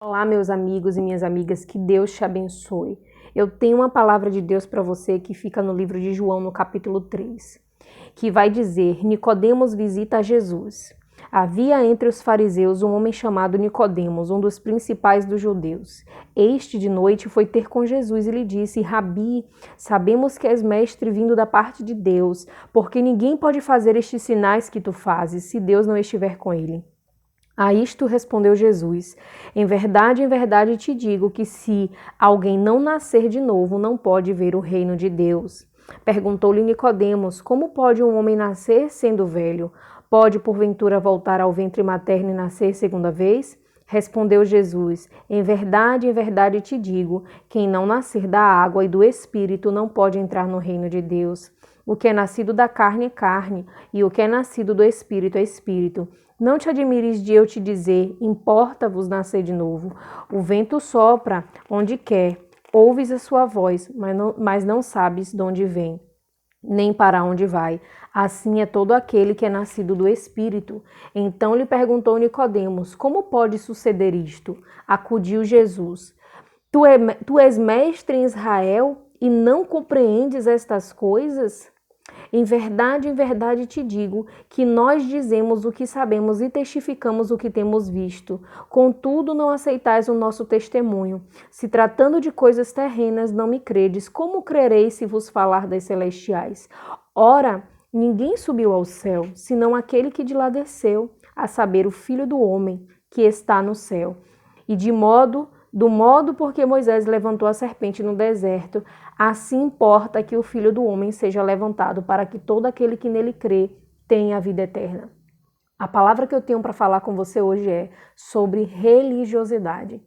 Olá, meus amigos e minhas amigas, que Deus te abençoe. Eu tenho uma palavra de Deus para você que fica no livro de João, no capítulo 3, que vai dizer: Nicodemos visita a Jesus. Havia entre os fariseus um homem chamado Nicodemos, um dos principais dos judeus. Este de noite foi ter com Jesus e lhe disse: Rabi, sabemos que és mestre vindo da parte de Deus, porque ninguém pode fazer estes sinais que tu fazes, se Deus não estiver com ele. A isto respondeu Jesus: em verdade te digo que se alguém não nascer de novo, não pode ver o reino de Deus. Perguntou-lhe Nicodemos: como pode um homem nascer sendo velho? Pode porventura voltar ao ventre materno e nascer segunda vez? Respondeu Jesus: em verdade te digo, quem não nascer da água e do Espírito não pode entrar no reino de Deus. O que é nascido da carne é carne, e o que é nascido do Espírito é Espírito. Não te admires de eu te dizer, importa-vos nascer de novo. O vento sopra onde quer, ouves a sua voz, mas não sabes de onde vem, nem para onde vai. Assim é todo aquele que é nascido do Espírito. Então lhe perguntou Nicodemos: como pode suceder isto? Acudiu Jesus: Tu és mestre em Israel e não compreendes estas coisas? Em verdade te digo que nós dizemos o que sabemos e testificamos o que temos visto. Contudo, não aceitais o nosso testemunho. Se tratando de coisas terrenas, não me credes. Como crereis se vos falar das celestiais? Ora, ninguém subiu ao céu, senão aquele que de lá desceu, a saber, o Filho do Homem, que está no céu. E do modo porque Moisés levantou a serpente no deserto, assim importa que o Filho do Homem seja levantado, para que todo aquele que nele crê tenha a vida eterna. A palavra que eu tenho para falar com você hoje é sobre religiosidade.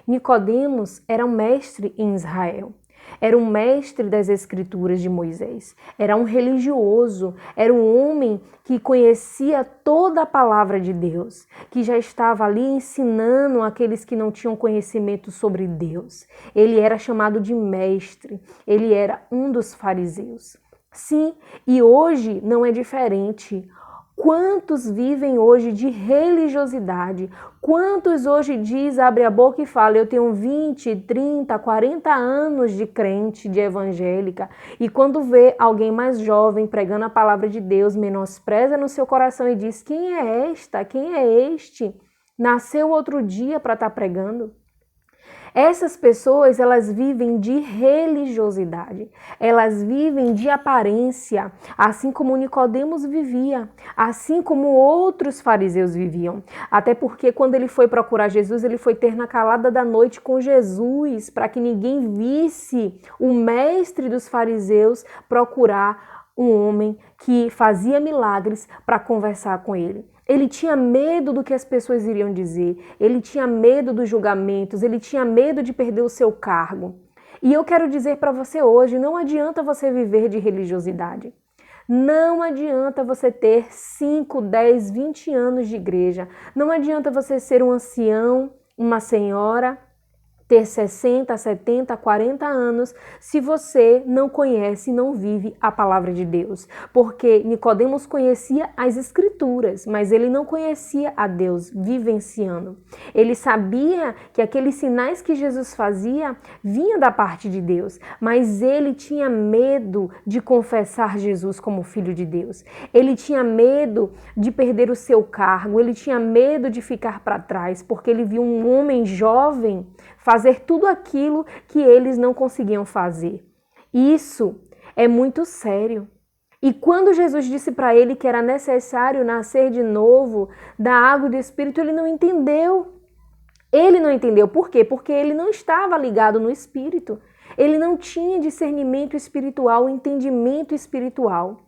Nicodemos era um mestre em Israel. Era um mestre das escrituras de Moisés. Era um religioso. Era um homem que conhecia toda a palavra de Deus, que já estava ali ensinando aqueles que não tinham conhecimento sobre Deus. Ele era chamado de mestre. Ele era um dos fariseus. Sim, e hoje não é diferente. Quantos vivem hoje de religiosidade? Quantos hoje abre a boca e fala: eu tenho 20, 30, 40 anos de crente, de evangélica, e quando vê alguém mais jovem pregando a palavra de Deus, menospreza no seu coração e diz: quem é esta? Quem é este? Nasceu outro dia para estar pregando? Essas pessoas, elas vivem de religiosidade, elas vivem de aparência, assim como Nicodemos vivia, assim como outros fariseus viviam. Até porque quando ele foi procurar Jesus, ele foi ter na calada da noite com Jesus, para que ninguém visse o mestre dos fariseus procurar um homem que fazia milagres para conversar com ele. Ele tinha medo do que as pessoas iriam dizer, ele tinha medo dos julgamentos, ele tinha medo de perder o seu cargo. E eu quero dizer para você hoje, não adianta você viver de religiosidade. Não adianta você ter 5, 10, 20 anos de igreja. Não adianta você ser um ancião, uma senhora, ter 60, 70, 40 anos, se você não conhece e não vive a palavra de Deus. Porque Nicodemos conhecia as escrituras, mas ele não conhecia a Deus vivenciando. Ele sabia que aqueles sinais que Jesus fazia vinham da parte de Deus, mas ele tinha medo de confessar Jesus como filho de Deus. Ele tinha medo de perder o seu cargo, ele tinha medo de ficar para trás, porque ele viu um homem jovem fazer tudo aquilo que eles não conseguiam fazer. Isso é muito sério. E quando Jesus disse para ele que era necessário nascer de novo da água e do Espírito, ele não entendeu. Ele não entendeu. Por quê? Porque ele não estava ligado no Espírito. Ele não tinha discernimento espiritual, entendimento espiritual.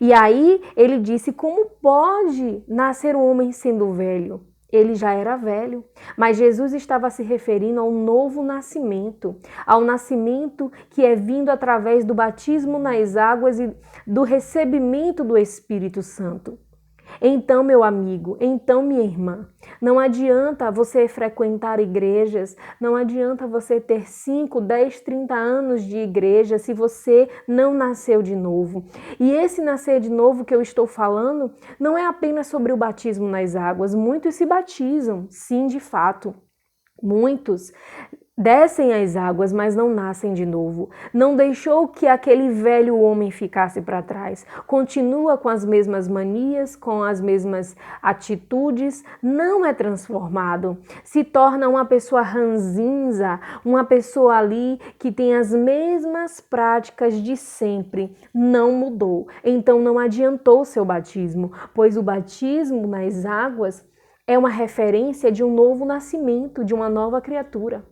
E aí ele disse: como pode nascer um homem sendo velho? Ele já era velho, mas Jesus estava se referindo ao novo nascimento, ao nascimento que é vindo através do batismo nas águas e do recebimento do Espírito Santo. Então, meu amigo, então, minha irmã, não adianta você frequentar igrejas, não adianta você ter 5, 10, 30 anos de igreja se você não nasceu de novo. E esse nascer de novo que eu estou falando não é apenas sobre o batismo nas águas. Muitos se batizam, sim, de fato. Muitos descem às águas, mas não nascem de novo. Não deixou que aquele velho homem ficasse para trás. Continua com as mesmas manias, com as mesmas atitudes, não é transformado. Se torna uma pessoa ranzinza, uma pessoa ali que tem as mesmas práticas de sempre. Não mudou. Então não adiantou o seu batismo, pois o batismo nas águas é uma referência de um novo nascimento, de uma nova criatura.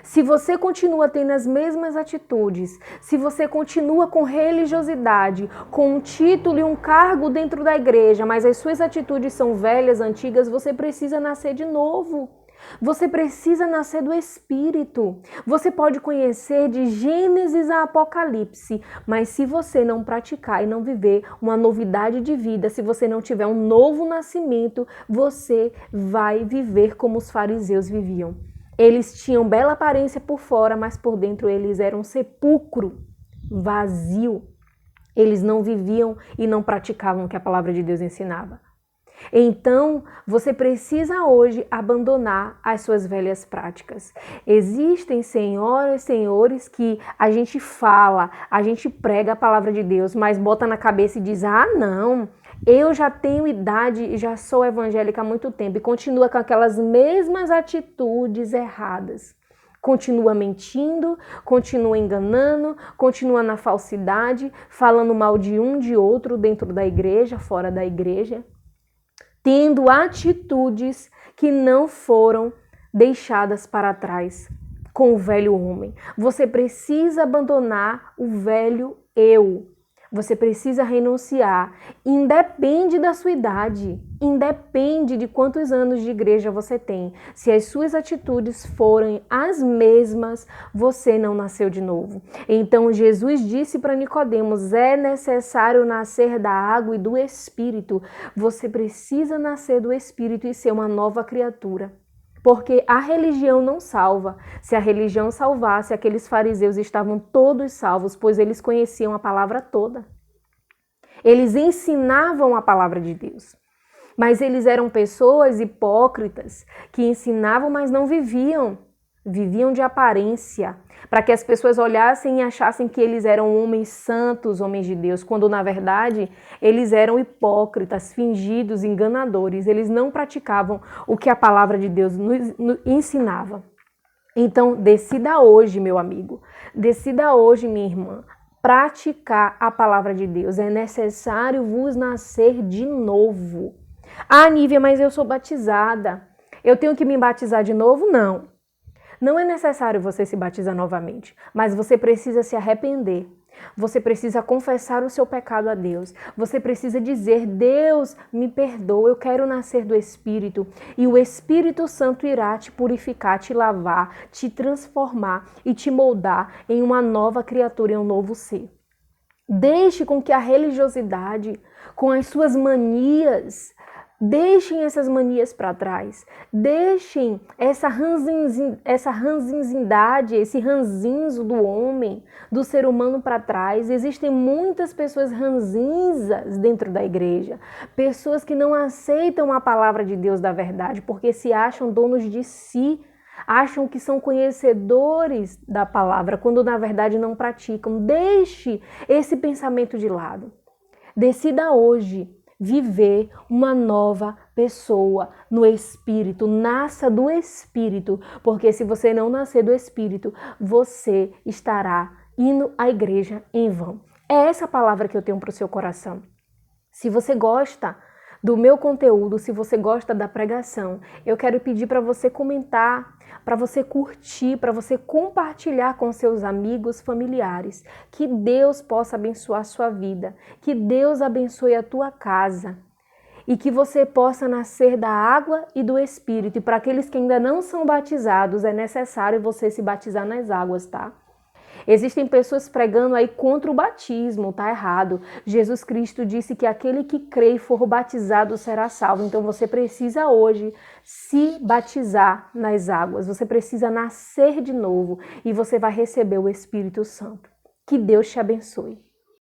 Se você continua tendo as mesmas atitudes, se você continua com religiosidade, com um título e um cargo dentro da igreja, mas as suas atitudes são velhas, antigas, você precisa nascer de novo. Você precisa nascer do Espírito. Você pode conhecer de Gênesis a Apocalipse, mas se você não praticar e não viver uma novidade de vida, se você não tiver um novo nascimento, você vai viver como os fariseus viviam. Eles tinham bela aparência por fora, mas por dentro eles eram um sepulcro vazio. Eles não viviam e não praticavam o que a palavra de Deus ensinava. Então, você precisa hoje abandonar as suas velhas práticas. Existem senhoras e senhores que a gente fala, a gente prega a palavra de Deus, mas bota na cabeça e diz, não, eu já tenho idade e já sou evangélica há muito tempo, e continua com aquelas mesmas atitudes erradas. Continua mentindo, continua enganando, continua na falsidade, falando mal de um, de outro, dentro da igreja, fora da igreja, tendo atitudes que não foram deixadas para trás com o velho homem. Você precisa abandonar o velho eu. Você precisa renunciar. Independe da sua idade, independe de quantos anos de igreja você tem. Se as suas atitudes forem as mesmas, você não nasceu de novo. Então Jesus disse para Nicodemos, é necessário nascer da água e do Espírito. Você precisa nascer do Espírito e ser uma nova criatura. Porque a religião não salva. Se a religião salvasse, aqueles fariseus estavam todos salvos, pois eles conheciam a palavra toda. Eles ensinavam a palavra de Deus. Mas eles eram pessoas hipócritas que ensinavam, mas não viviam. Viviam de aparência, para que as pessoas olhassem e achassem que eles eram homens santos, homens de Deus, quando na verdade eles eram hipócritas, fingidos, enganadores. Eles não praticavam o que a palavra de Deus nos ensinava. Então, decida hoje, meu amigo, decida hoje, minha irmã, praticar a palavra de Deus. É necessário vos nascer de novo. Ah, Nívia, mas eu sou batizada. Eu tenho que me batizar de novo? Não. Não é necessário você se batizar novamente, mas você precisa se arrepender. Você precisa confessar o seu pecado a Deus. Você precisa dizer, Deus, me perdoa, eu quero nascer do Espírito. E o Espírito Santo irá te purificar, te lavar, te transformar e te moldar em uma nova criatura, em um novo ser. Deixe com que a religiosidade, com as suas manias, deixem essas manias para trás. Deixem essa ranzinzidade, esse ranzinzo do homem, do ser humano para trás. Existem muitas pessoas ranzinzas dentro da igreja. Pessoas que não aceitam a palavra de Deus da verdade porque se acham donos de si. Acham que são conhecedores da palavra quando na verdade não praticam. Deixe esse pensamento de lado. Decida hoje viver uma nova pessoa no Espírito. Nasça do Espírito, porque se você não nascer do Espírito, você estará indo à igreja em vão. É essa palavra que eu tenho para o seu coração. Se você gosta do meu conteúdo, se você gosta da pregação, eu quero pedir para você comentar, para você curtir, para você compartilhar com seus amigos, familiares. Que Deus possa abençoar a sua vida, que Deus abençoe a tua casa e que você possa nascer da água e do Espírito. E para aqueles que ainda não são batizados, é necessário você se batizar nas águas, tá? Existem pessoas pregando aí contra o batismo, tá errado. Jesus Cristo disse que aquele que crê e for batizado será salvo. Então você precisa hoje se batizar nas águas. Você precisa nascer de novo e você vai receber o Espírito Santo. Que Deus te abençoe.